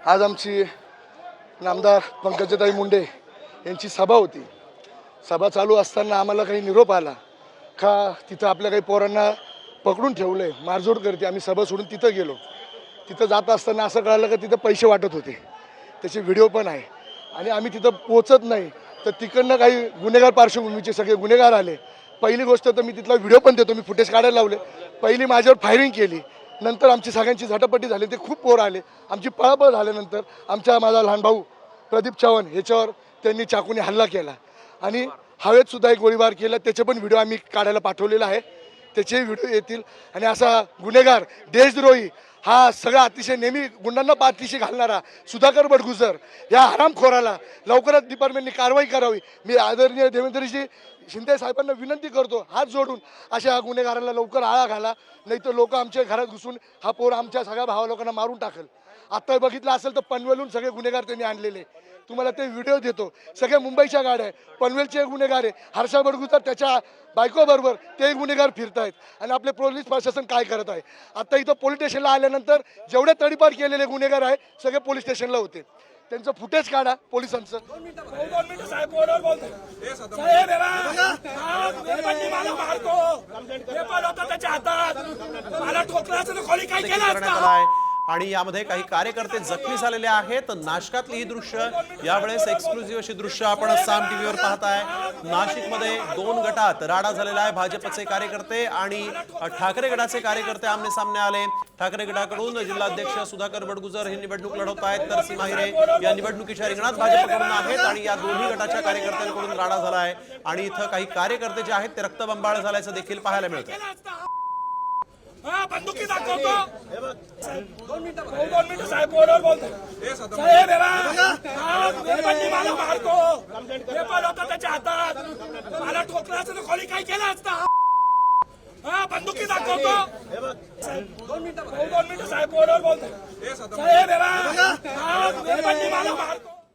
आज आमची नामदार पंकजाताई मुंडे यांची सभा होती। सभा चालू असताना आम्हाला काही निरोप आला का तिथं आपल्या काही पोरांना पकडून ठेवलंय, मारझोड करते। आम्ही सभा सोडून तिथं गेलो। तिथं जात असताना असं कळलं की तिथं पैसे वाटत होते, त्याचे व्हिडिओ पण आहे। आणि आम्ही तिथं पोचत नाही तर तिकडनं काही गुन्हेगार पार्श्वभूमीचे सगळे गुन्हेगार आले। पहिली गोष्ट तर मी तिथला व्हिडिओ पण देतो, मी फुटेज काढायला लावले। पहिली माझ्यावर फायरिंग केली, नंतर आमची सगळ्यांची झटापटी झाली, ते खूप पोर आले। आमची पळापळ झाल्यानंतर माझा लहान भाऊ प्रदीप चव्हाण ह्याच्यावर त्यांनी चाकूने हल्ला केला आणि हवेत सुद्धा एक गोळीबार केला। त्याचे पण व्हिडिओ आम्ही काढायला पाठवलेला आहे, त्याचे व्हिडिओ येतील। आणि असा गुन्हेगार देशद्रोही हा सगळा अतिशय नेहमी गुंडांना पाठीशी घालणारा सुधाकर बडगुजर या हरामखोराला लवकरच डिपार्टमेंटनी कारवाई करावी। मी आदरणीय देवेंद्रजी शिंदे साहेबांना विनंती करतो, हात जोडून अशा गुन्हेगाराला लवकर आळा घाला, नाही तर लोक आमच्या घरात घुसून हा पोर आमच्या सगळ्या भावा लोकांना मारून टाकेल। आता बघितलं असेल तर पनवेलहून सगळे गुन्हेगार त्यांनी आणलेले, तुम्हाला ते व्हिडिओ देतो। सगळे मुंबईच्या गाड्या, पनवेलचे गुन्हेगार आहे, हर्षा बडगुजर त्याच्या बायकोबरोबर ते गुन्हेगार फिरतायत। आणि आपले पोलीस प्रशासन काय करत आहे? आता इथं पोलीस स्टेशनला आल्यानंतर जेवढे तडीपार केलेले गुन्हेगार आहे सगळे पोलीस स्टेशनला होते, त्यांचं फुटेज काढा पोलिसांचं। आणि यामध्ये काही कार्यकर्ते जखमी झालेले आहेत। नाशिकातली ही दृश्य यावेळेस एक्सक्लुझिव्ह अशी दृश्य आपण साम टीव्हीवर पाहताय। नाशिकमध्ये 2 गटात राडा झालेला आहे। भाजपचे कार्यकर्ते आणि ठाकरे गटाचे कार्यकर्ते आमने सामने आले। ठाकरे गटाकडून जिल्हाध्यक्ष सुधाकर बडगुजर हे निवडणूक लढवत आहेत, तर सीमा हिरे या निवडणुकीच्या रिंगणात भाजपकडून आहेत आणि या दोन्ही गटाच्या कार्यकर्त्यांकडून राडा झाला आहे आणि इथं काही कार्यकर्ते जे आहेत ते रक्तबंबाळ झाल्याचं देखील पाहायला मिळतं। बंदुकी दाखवतो, 2 मिनिटं साहेब बोलवर बोलतो। साहेब मला मारतो, हे पण होतं त्याच्या हातात, मला ठोकला असतं तर खोली काय केलं असतं। बंदुकी दाखवतो, 2 मिनिटं साहेब बोलवर बोलतो। साहेब मला मारतो।